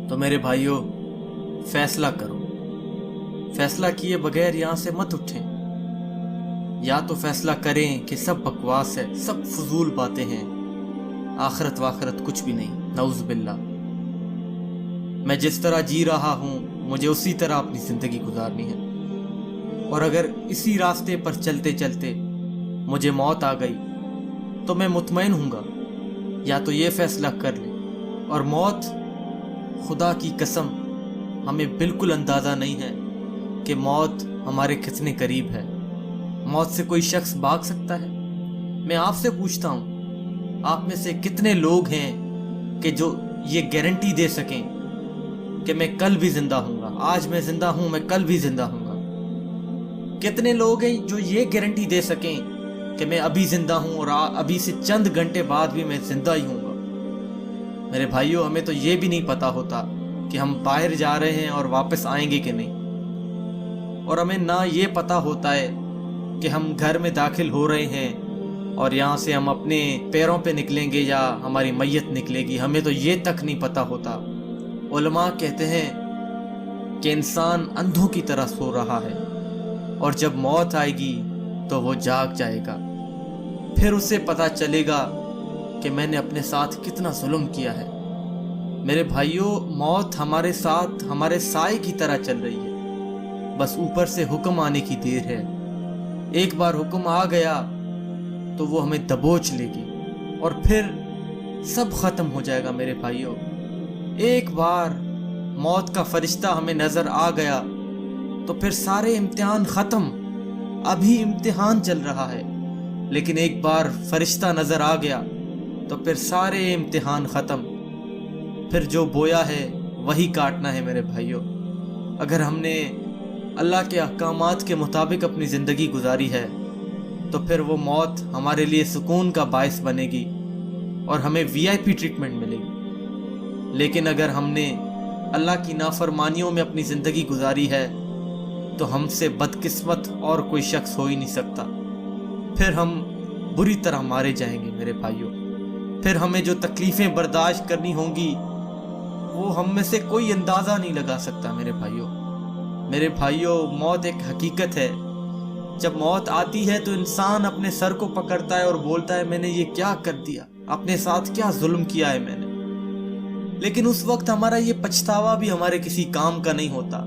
تو میرے بھائیوں فیصلہ کرو، فیصلہ کیے بغیر یہاں سے مت اٹھیں۔ یا تو فیصلہ کریں کہ سب بکواس ہے، سب فضول باتیں ہیں، آخرت واخرت کچھ بھی نہیں، نعوذ باللہ، میں جس طرح جی رہا ہوں مجھے اسی طرح اپنی زندگی گزارنی ہے، اور اگر اسی راستے پر چلتے چلتے مجھے موت آ گئی تو میں مطمئن ہوں گا۔ یا تو یہ فیصلہ کر لیں، اور موت، خدا کی قسم ہمیں بالکل اندازہ نہیں ہے کہ موت ہمارے کتنے قریب ہے۔ موت سے کوئی شخص بھاگ سکتا ہے؟ میں آپ سے پوچھتا ہوں، آپ میں سے کتنے لوگ ہیں کہ جو یہ گارنٹی دے سکیں کہ میں کل بھی زندہ ہوں گا، آج میں زندہ ہوں، میں کل بھی زندہ ہوں گا؟ کتنے لوگ ہیں جو یہ گارنٹی دے سکیں کہ میں ابھی زندہ ہوں اور ابھی سے چند گھنٹے بعد بھی میں زندہ ہی ہوں گا؟ میرے بھائیوں، ہمیں تو یہ بھی نہیں پتا ہوتا کہ ہم باہر جا رہے ہیں اور واپس آئیں گے کہ نہیں، اور ہمیں نہ یہ پتا ہوتا ہے کہ ہم گھر میں داخل ہو رہے ہیں اور یہاں سے ہم اپنے پیروں پہ نکلیں گے یا ہماری میت نکلے گی، ہمیں تو یہ تک نہیں پتا ہوتا۔ علماء کہتے ہیں کہ انسان اندھوں کی طرح سو رہا ہے، اور جب موت آئے گی تو وہ جاگ جائے گا، پھر اسے پتا چلے گا کہ میں نے اپنے ساتھ کتنا ظلم کیا ہے۔ میرے بھائیوں، موت ہمارے ساتھ ہمارے سائے کی طرح چل رہی ہے، بس اوپر سے حکم آنے کی دیر ہے۔ ایک بار حکم آ گیا تو وہ ہمیں دبوچ لے گی اور پھر سب ختم ہو جائے گا۔ میرے بھائیوں، ایک بار موت کا فرشتہ ہمیں نظر آ گیا تو پھر سارے امتحان ختم۔ ابھی امتحان چل رہا ہے، لیکن ایک بار فرشتہ نظر آ گیا تو پھر سارے امتحان ختم۔ پھر جو بویا ہے وہی کاٹنا ہے۔ میرے بھائیوں، اگر ہم نے اللہ کے احکامات کے مطابق اپنی زندگی گزاری ہے تو پھر وہ موت ہمارے لیے سکون کا باعث بنے گی اور ہمیں VIP ٹریٹمنٹ ملے گی۔ لیکن اگر ہم نے اللہ کی نافرمانیوں میں اپنی زندگی گزاری ہے تو ہم سے بدقسمت اور کوئی شخص ہو ہی نہیں سکتا۔ پھر ہم بری طرح مارے جائیں گے۔ میرے بھائیوں، پھر ہمیں جو تکلیفیں برداشت کرنی ہوں گی وہ ہم میں سے کوئی اندازہ نہیں لگا سکتا۔ میرے بھائیوں، موت ایک حقیقت ہے۔ جب موت آتی ہے تو انسان اپنے سر کو پکڑتا ہے اور بولتا ہے میں نے یہ کیا کر دیا، اپنے ساتھ کیا ظلم کیا ہے میں نے۔ لیکن اس وقت ہمارا یہ پچھتاوا بھی ہمارے کسی کام کا نہیں ہوتا۔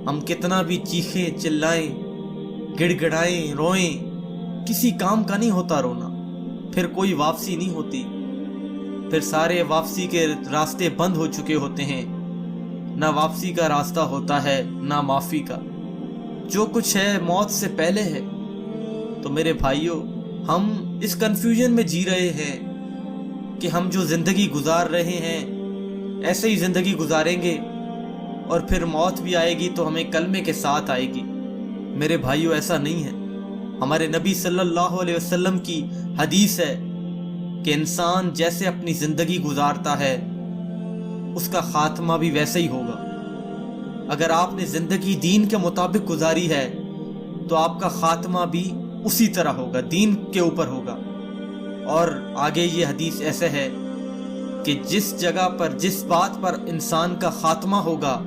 ہم کتنا بھی چیخیں چلائیں، گڑ گڑائیں، روئیں، کسی کام کا نہیں ہوتا رونا۔ پھر کوئی واپسی نہیں ہوتی، پھر سارے واپسی کے راستے بند ہو چکے ہوتے ہیں۔ نہ واپسی کا راستہ ہوتا ہے نہ معافی کا، جو کچھ ہے موت سے پہلے ہے۔ تو میرے بھائیوں، ہم اس کنفیوژن میں جی رہے ہیں کہ ہم جو زندگی گزار رہے ہیں ایسے ہی زندگی گزاریں گے اور پھر موت بھی آئے گی تو ہمیں کلمے کے ساتھ آئے گی۔ میرے بھائیوں، ایسا نہیں ہے۔ ہمارے نبی صلی اللہ علیہ وسلم کی حدیث ہے کہ انسان جیسے اپنی زندگی گزارتا ہے اس کا خاتمہ بھی ویسے ہی ہوگا۔ اگر آپ نے زندگی دین کے مطابق گزاری ہے تو آپ کا خاتمہ بھی اسی طرح ہوگا، دین کے اوپر ہوگا۔ اور آگے یہ حدیث ایسے ہے کہ جس جگہ پر، جس بات پر انسان کا خاتمہ ہوگا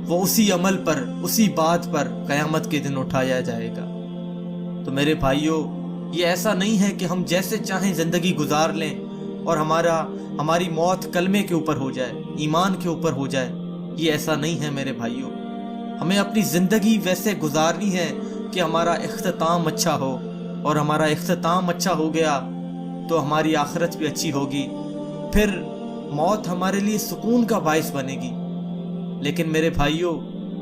وہ اسی عمل پر، اسی بات پر قیامت کے دن اٹھایا جائے گا۔ تو میرے بھائیوں، یہ ایسا نہیں ہے کہ ہم جیسے چاہیں زندگی گزار لیں اور ہماری موت کلمے کے اوپر ہو جائے، ایمان کے اوپر ہو جائے۔ یہ ایسا نہیں ہے میرے بھائیوں۔ ہمیں اپنی زندگی ویسے گزارنی ہے کہ ہمارا اختتام اچھا ہو، اور ہمارا اختتام اچھا ہو گیا تو ہماری آخرت بھی اچھی ہوگی، پھر موت ہمارے لیے سکون کا باعث بنے گی۔ لیکن میرے بھائیوں،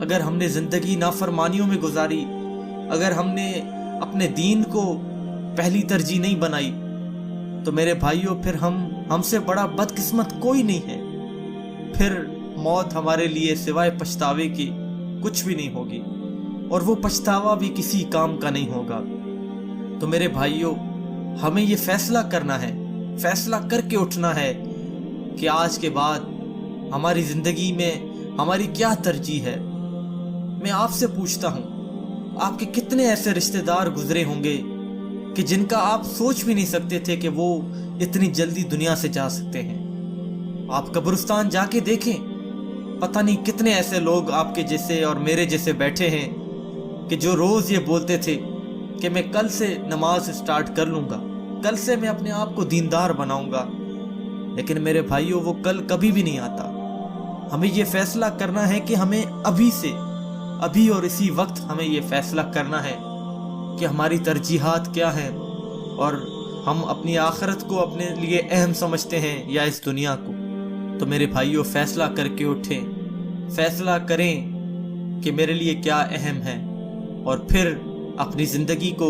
اگر ہم نے زندگی نافرمانیوں میں گزاری، اگر ہم نے اپنے دین کو پہلی ترجیح نہیں بنائی تو میرے بھائیوں پھر ہم سے بڑا بدقسمت کوئی نہیں ہے۔ پھر موت ہمارے لیے سوائے پچھتاوے کے کچھ بھی نہیں ہوگی، اور وہ پچھتاوا بھی کسی کام کا نہیں ہوگا۔ تو میرے بھائیوں، ہمیں یہ فیصلہ کرنا ہے، فیصلہ کر کے اٹھنا ہے کہ آج کے بعد ہماری زندگی میں ہماری کیا ترجیح ہے۔ میں آپ سے پوچھتا ہوں، آپ کے کتنے ایسے رشتہ دار گزرے ہوں گے کہ جن کا آپ سوچ بھی نہیں سکتے تھے کہ وہ اتنی جلدی دنیا سے جا سکتے ہیں۔ آپ قبرستان جا کے دیکھیں، پتہ نہیں کتنے ایسے لوگ آپ کے جیسے اور میرے جیسے بیٹھے ہیں کہ جو روز یہ بولتے تھے کہ میں کل سے نماز سٹارٹ کر لوں گا، کل سے میں اپنے آپ کو دیندار بناؤں گا، لیکن میرے بھائیوں وہ کل کبھی بھی نہیں آتا۔ ہمیں یہ فیصلہ کرنا ہے کہ ہمیں ابھی اور اسی وقت ہمیں یہ فیصلہ کرنا ہے کہ ہماری ترجیحات کیا ہیں، اور ہم اپنی آخرت کو اپنے لیے اہم سمجھتے ہیں یا اس دنیا کو۔ تو میرے بھائیوں فیصلہ کر کے اٹھیں، فیصلہ کریں کہ میرے لیے کیا اہم ہے، اور پھر اپنی زندگی کو